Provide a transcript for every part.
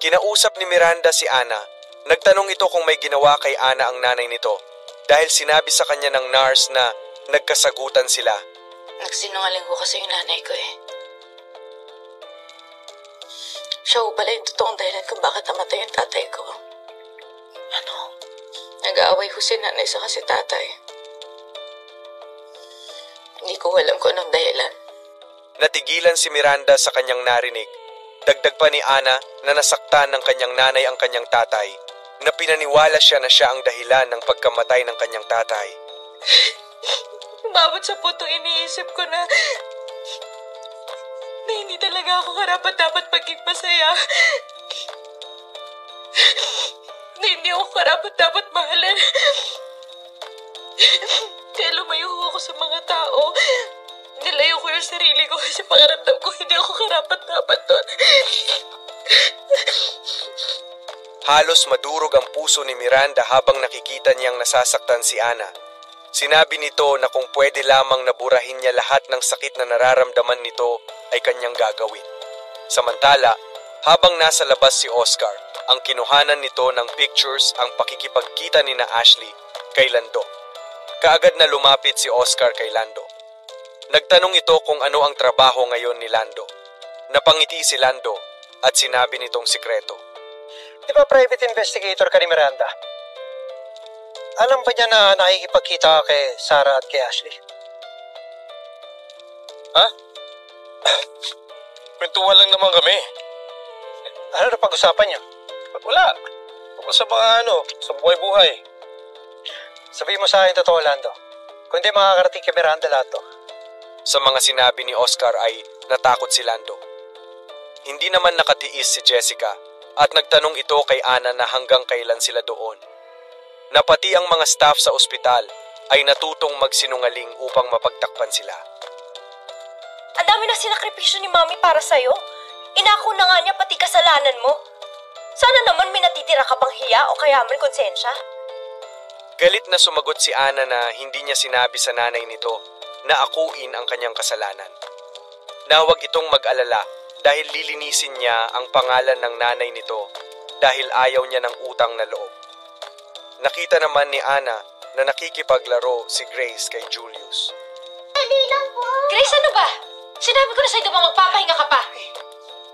Kinausap ni Miranda si Ana. Nagtanong ito kung may ginawa kay Ana ang nanay nito dahil sinabi sa kanya ng nurse na nagkasagutan sila. Nagsinungaling ko kasi yung nanay ko eh. Siya ho pala yung totoong dahilan kung bakit namatay yung tatay ko. Ano? Nag-aaway ho si nanay sa kasi tatay. Hindi ko alam kung anong dahilan. Natigilan si Miranda sa kanyang narinig. Dagdag pa ni Ana na nasaktan ng kanyang nanay ang kanyang tatay, na pinaniwala siya na siya ang dahilan ng pagkamatay ng kanyang tatay. Umabot sa puntong iniisip ko na hindi talaga ako karapat-dapat maging masaya. Na hindi ako karapat-dapat mahalin. Kaya lumayo ako sa mga tao. Nilayo ko yung sarili ko kasi pangaramdam ko hindi ako karapat-dapat doon. Halos madurog ang puso ni Miranda habang nakikita niyang nasasaktan si Ana. Sinabi nito na kung pwede lamang naburahin niya lahat ng sakit na nararamdaman nito ay kanyang gagawin. Samantala, habang nasa labas si Oscar, ang kinuhanan nito ng pictures ang pakikipagkita ni na Ashley kay Lando. Kaagad na lumapit si Oscar kay Lando. Nagtanong ito kung ano ang trabaho ngayon ni Lando. Napangiti si Lando at sinabi nitong sikreto. Di ba private investigator ka ni Miranda? Alam ba niya na nakikipagkita ka kay Sarah at kay Ashley? Ha? Kwentuhan lang naman kami. Ano na pag-usapan niyo? Wala. Tungkol sa mga sa buhay-buhay. Sabihin mo sa akin totoo, Lando. Kung di makakarating kay Miranda lahat to. Sa mga sinabi ni Oscar ay natakot si Lando. Hindi naman nakatiis si Jessica at nagtanong ito kay Ana na hanggang kailan sila doon. Na pati ang mga staff sa ospital ay natutong magsinungaling upang mapagtakpan sila. Ang dami na sinakripisyo ni Mami para sa'yo. Inako na nga niya pati kasalanan mo. Sana naman may natitira ka pang hiya o kaya man konsensya. Galit na sumagot si Ana na hindi niya sinabi sa nanay nito na akuin ang kanyang kasalanan. Na huwag itong mag-alala dahil lilinisin niya ang pangalan ng nanay nito dahil ayaw niya ng utang na loob. Nakita naman ni Ana na nakikipaglaro si Grace kay Julius. Grace, ano ba? Sinabi ko na sa'yo ba magpapahinga ka pa?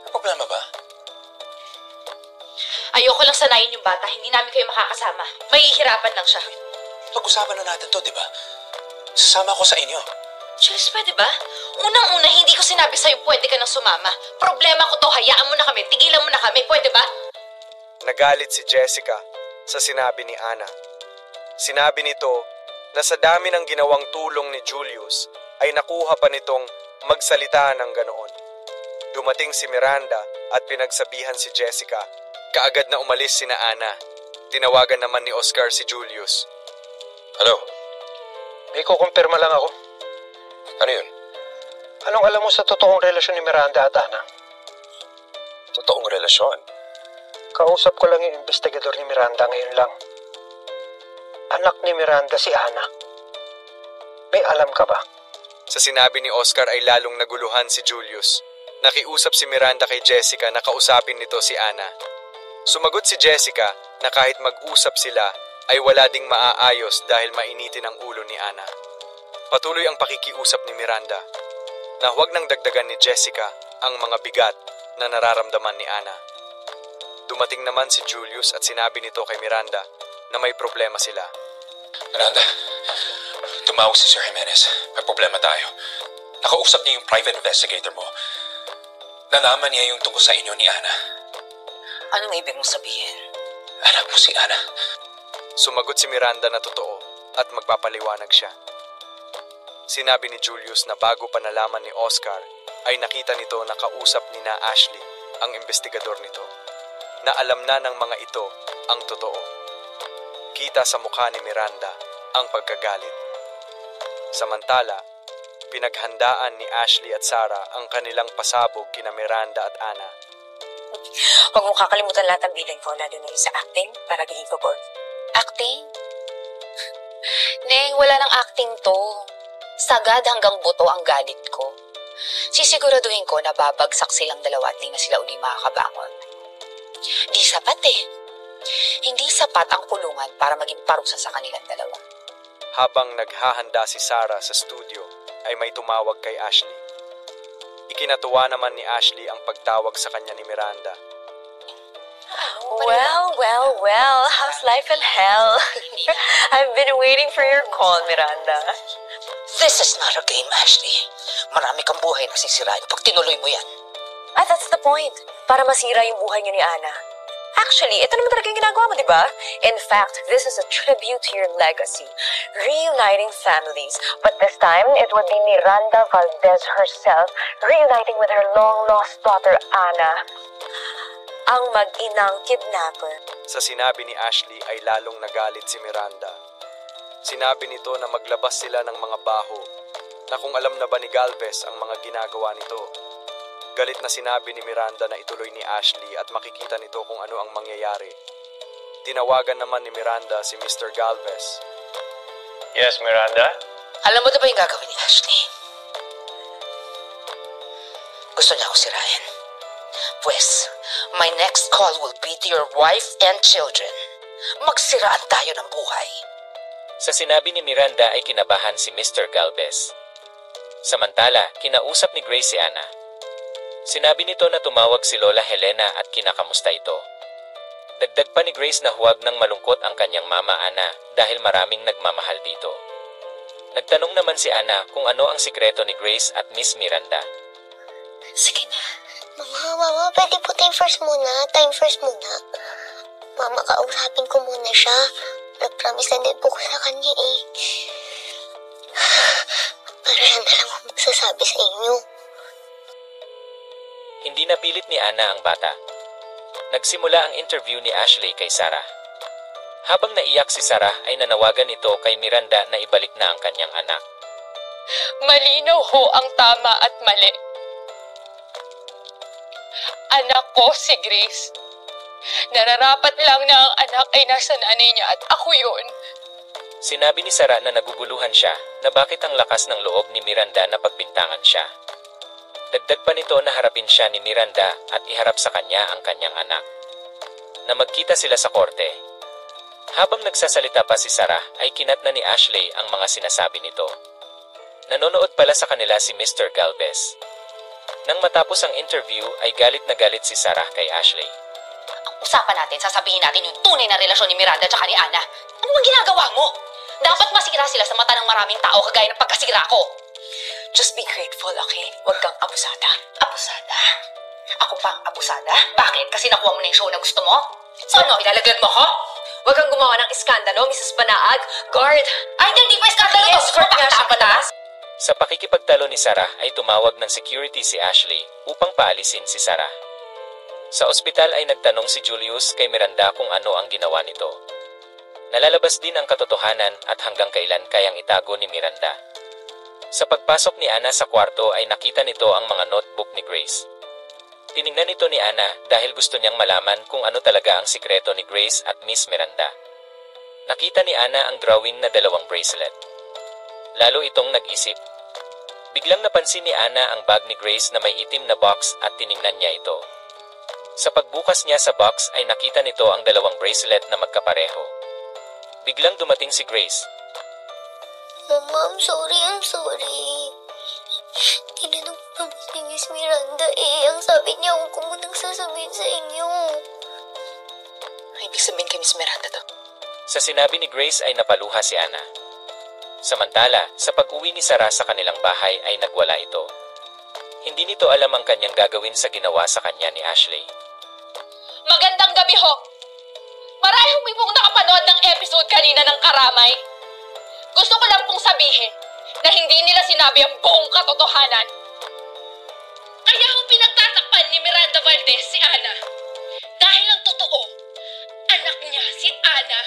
May problema ba? Ayoko lang sanayin yung bata, hindi namin kayo makakasama. Mahihirapan lang siya. Pag-usapan na natin to, di ba? Sasama ko sa inyo. Jules, pwede ba? Unang-una, hindi ko sinabi sa'yo pwede ka nang sumama. Problema ko to, hayaan mo na kami, tigilan mo na kami, pwede ba? Nagalit si Jessica sa sinabi ni Ana. Sinabi nito na sa dami ng ginawang tulong ni Julius ay nakuha pa nitong magsalita ng ganoon. Dumating si Miranda at pinagsabihan si Jessica. Kaagad na umalis sina Ana. Tinawagan naman ni Oscar si Julius. Hello? May kukumpirma lang ako. Ano yun? Anong alam mo sa totoong relasyon ni Miranda at Ana? Totoong relasyon? Kausap ko lang yung investigador ni Miranda ngayon lang. Anak ni Miranda si Ana. May alam ka ba? Sa sinabi ni Oscar ay lalong naguluhan si Julius. Nakiusap si Miranda kay Jessica na kausapin nito si Ana. Sumagot si Jessica na kahit mag-usap sila ay wala ding maaayos dahil mainitin ang ulo ni Ana. Patuloy ang pakikiusap ni Miranda na huwag nang dagdagan ni Jessica ang mga bigat na nararamdaman ni Ana. Dumating naman si Julius at sinabi nito kay Miranda na may problema sila. Miranda, tumawag si Sir Jimenez. May problema tayo. Nakausap niya yung private investigator mo. Nalaman niya yung tungkol sa inyo ni Ana. Anong ibig mong sabihin? Anak mo si Ana. Sumagot si Miranda na totoo at magpapaliwanag siya. Sinabi ni Julius na bago pa nalaman ni Oscar ay nakita nito na kausap ni na Ashley, ang investigador nito, na alam na ng mga ito ang totoo. Kita sa mukha ni Miranda ang pagkagalit. Samantala, pinaghandaan ni Ashley at Sarah ang kanilang pasabog kina Miranda at Ana. Huwag mo kakalimutan lahat ng bilang ko, lalo na yung sa acting, para gawin ko gold. Acting? Neng, wala nang acting to. Sagad hanggang buto ang galit ko. Sisiguraduhin ko na babagsak silang dalawa at di na sila uli makakabangon. Di sapat eh. Hindi sapat ang kulungan para maging parusa sa kanilang dalawa. Habang naghahanda si Sarah sa studio, ay may tumawag kay Ashley. Ikinatuwa naman ni Ashley ang pagtawag sa kanya ni Miranda. Well, how's life in hell? I've been waiting for your call, Miranda. This is not a game, Ashley. Marami kang buhay na sisirain pag tinuloy mo yan. That's the point. Para masira yung buhay niyo ni Ana. Actually, ito naman talaga yung ginagawa mo, di ba? In fact, this is a tribute to your legacy. Reuniting families. But this time, it would be Miranda Valdez herself reuniting with her long-lost daughter, Ana. Ang mag-inang kidnapper. Sa sinabi ni Ashley ay lalong nagalit si Miranda. Sinabi nito na maglabas sila ng mga baho na kung alam na ba ni Galvez ang mga ginagawa nito. Galit na sinabi ni Miranda na ituloy ni Ashley at makikita nito kung ano ang mangyayari. Tinawagan naman ni Miranda si Mr. Galvez. Yes, Miranda? Alam mo na ba yung gagawin ni Ashley? Gusto niya ako sirain. Pues, my next call will be to your wife and children. Magsiraan tayo ng buhay. Sa sinabi ni Miranda ay kinabahan si Mr. Galvez. Samantala, kinausap ni Grace si Ana. Sinabi nito na tumawag si Lola Helena at kinakamusta ito. Dagdag pa ni Grace na huwag nang malungkot ang kanyang mama Ana dahil maraming nagmamahal dito. Nagtanong naman si Ana kung ano ang sikreto ni Grace at Miss Miranda. Sige na. Mama, pwede po time first muna. Mama, kausapin ko muna siya. Nag-promise na din po ko sa kanya eh. Para siya na lang magsasabi sa inyo. Hindi napilit ni Ana ang bata. Nagsimula ang interview ni Ashley kay Sarah. Habang naiyak si Sarah ay nanawagan ito kay Miranda na ibalik na ang kanyang anak. Malinaw ho ang tama at mali. Anak ko si Grace. Nararapat lang na ang anak ay nasa nanay niya at ako yun. Sinabi ni Sarah na naguguluhan siya na bakit ang lakas ng loob ni Miranda na pagbintangan siya. Dagdag pa nito na harapin siya ni Miranda at iharap sa kanya ang kanyang anak. Na magkita sila sa korte. Habang nagsasalita pa si Sarah ay kinat na ni Ashley ang mga sinasabi nito. Nanonood pala sa kanila si Mr. Galvez. Nang matapos ang interview ay galit na galit si Sarah kay Ashley. Ang usapan natin, sasabihin natin yung tunay na relasyon ni Miranda at ni Ana. Ano bang ginagawa mo? Dapat masira sila sa mata ng maraming tao kagaya ng pagkasira ko. Just be grateful, okay? Huwag kang abusada. Abusada? Ako pa ang abusada? Bakit? Kasi nakuha mo na yung show na gusto mo? So ano, ilalaglag mo ko? Huwag kang gumawa ng iskandalo, Mrs. Banaag. Guard! Ay, hindi pa iskandalo to! Escort nga siya pataas. Sa pakikipagtalo ni Sarah ay tumawag ng security si Ashley upang paalisin si Sarah. Sa ospital ay nagtanong si Julius kay Miranda kung ano ang ginawa nito. Nalalabas din ang katotohanan at hanggang kailan kayang itago ni Miranda. Sa pagpasok ni Ana sa kwarto ay nakita nito ang mga notebook ni Grace. Tiningnan nito ni Ana dahil gusto niyang malaman kung ano talaga ang sikreto ni Grace at Miss Miranda. Nakita ni Ana ang drawing na 2 bracelet. Lalo itong nag-isip. Biglang napansin ni Ana ang bag ni Grace na may itim na box at tiningnan niya ito. Sa pagbukas niya sa box ay nakita nito ang 2 bracelet na magkapareho. Biglang dumating si Grace. Mama, I'm sorry. Tinanong ko naman si Miss Miranda eh. Ang sabi niya, huwag ko munang sasabihin sa inyo. Ibig sabihin kay Miss Miranda to. Sa sinabi ni Grace ay napaluha si Ana. Samantala, sa pag-uwi ni Sarah sa kanilang bahay ay nagwala ito. Hindi nito alam ang kanyang gagawin sa ginawa sa kanya ni Ashley. Magandang gabi ho. Marami humibong nakapanood ng episode kanina ng Karamay. Gusto ko lang pong sabihin na hindi nila sinabi ang buong katotohanan. Kaya ho pinagtatakpan ni Miranda Valdez si Ana. Dahil ang totoo, anak niya si Ana.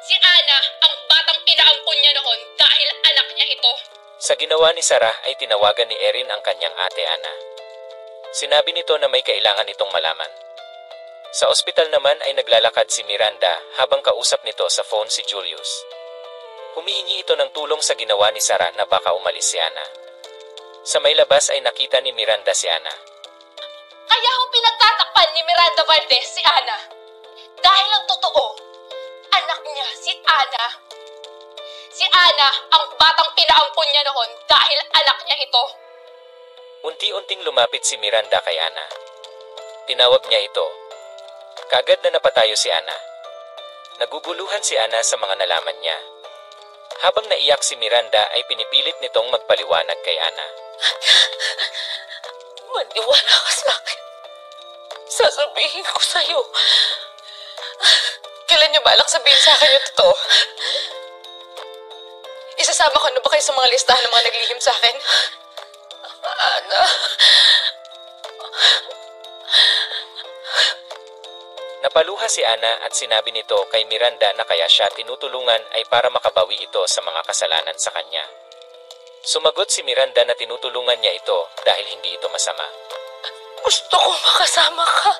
Si Ana ang batang pinaampun niya noon dahil anak niya ito. Sa ginawa ni Sarah ay tinawagan ni Erin ang kanyang ate Ana. Sinabi nito na may kailangan itong malaman. Sa ospital naman ay naglalakad si Miranda habang kausap nito sa phone si Julius. Humihingi ito ng tulong sa ginawa ni Sarah na baka umalis si Ana. Sa may labas ay nakita ni Miranda si Ana. Kaya ho pinagtatakpan ni Miranda Valdez si Ana. Dahil ang totoo, anak niya si Ana. Si Ana ang batang pinaampun niya noon dahil anak niya ito. Unti-unting lumapit si Miranda kay Ana. Tinawag niya ito. Kaagad na napatayo si Ana. Naguguluhan si Ana sa mga nalaman niya. Habang naiyak si Miranda ay pinipilit nitong magpaliwanag kay Ana. Maniwala ka sa akin. Sasabihin ko sa'yo. Kailan niyo balak sabihin sa akin yung totoo? Isasama ko na ba kayo sa mga listahan ng mga naglihim sa akin? Ana. Napaluha si Ana at sinabi nito kay Miranda na kaya siya tinutulungan ay para makabawi ito sa mga kasalanan sa kanya. Sumagot si Miranda na tinutulungan niya ito dahil hindi ito masama. Gusto ko makasama ka.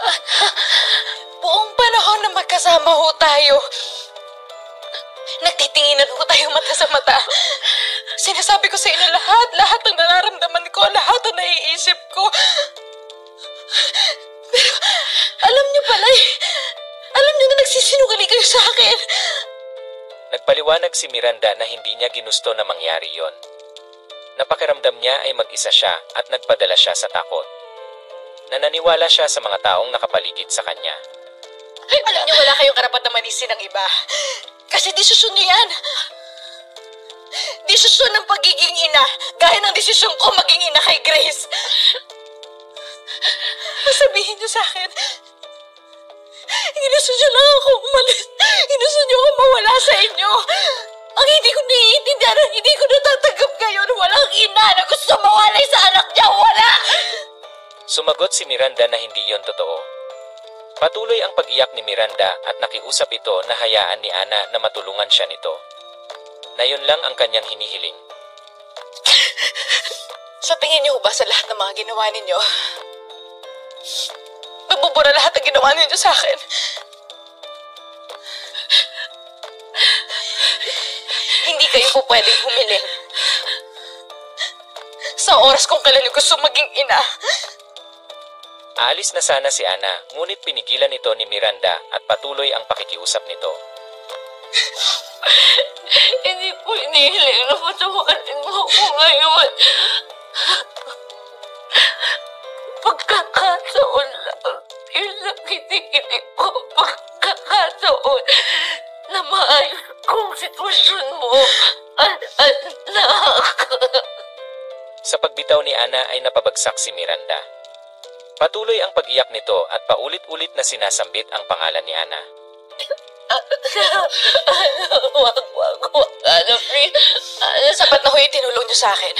Ana, buong panahon na magkasama ho tayo. Nagtitinginan ho tayo mata sa mata. Sinasabi ko sa inyo lahat ng nararamdaman ko, lahat ng naiisip ko. Pero alam niyo pala alam niyo na nagsisinungaling kayo sa akin. Nagpaliwanag si Miranda na hindi niya ginusto na mangyari yon. Napakiramdam niya ay mag-isa siya at nagpadala siya sa takot. Nananiwala siya sa mga taong nakapaligid sa kanya. Alam niyo wala kayong karapat na manisin ng iba. Kasi desisyon niyo yan. Desisyon ng pagiging ina, gaya ng desisyon ko maging ina kay Grace. Sabihin niyo sa akin, ginusto niyo lang ako umalis. Ginusto niyo ako mawala sa inyo. Ang hindi ko naiintindihan, ang hindi ko natatanggap ngayon, walang ina na gusto mawalay sa anak niya, wala! Sumagot si Miranda na hindi yon totoo. Patuloy ang pag-iyak ni Miranda at nakiusap ito na hayaan ni Ana na matulungan siya nito. Na yun lang ang kanyang hinihiling. Sa tingin niyo ba sa lahat ng mga ginawa ninyo? Nabubura lahat ng ginawa ninyo sa akin. Hindi kayo po pwedeng humiling. Sa oras kung kailan niyo gusto maging ina. Aalis na sana si Ana, ngunit pinigilan ito ni Miranda at patuloy ang pakikiusap nito. Hindi po inihiling na patawarin mo ako ngayon. Pagkakataon lang. Yun lang hinihiling ko. Pagkakataon na maayos kong sitwasyon mo. Anak. Sa pagbitaw ni Ana ay napabagsak si Miranda. Patuloy ang pag-iyak nito at paulit-ulit na sinasambit ang pangalan ni Ana. Wag. Ana, please. Sapat na ho yung tinulong niyo sa akin.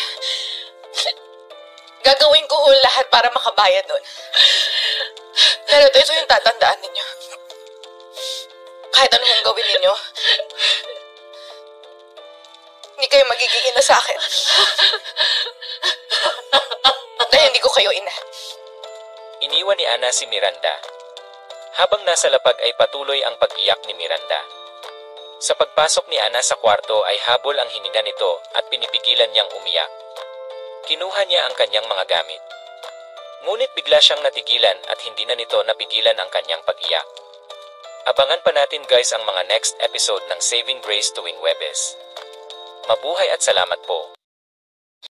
Gagawin ko ho lahat para makabayad nun. Pero ito yung tatandaan ninyo. Kahit anong gawin ninyo, hindi kayo magiging ina sa akin. Dahil hindi ko kayo ina. Iniwan ni Ana si Miranda. Habang nasa lapag ay patuloy ang pag-iyak ni Miranda. Sa pagpasok ni Ana sa kwarto ay habol ang hininga nito at pinipigilan niyang umiyak. Kinuha niya ang kanyang mga gamit. Ngunit bigla siyang natigilan at hindi na nito napigilan ang kanyang pag-iyak. Abangan pa natin guys ang mga next episode ng Saving Grace tuwing Huwebes. Mabuhay at salamat po.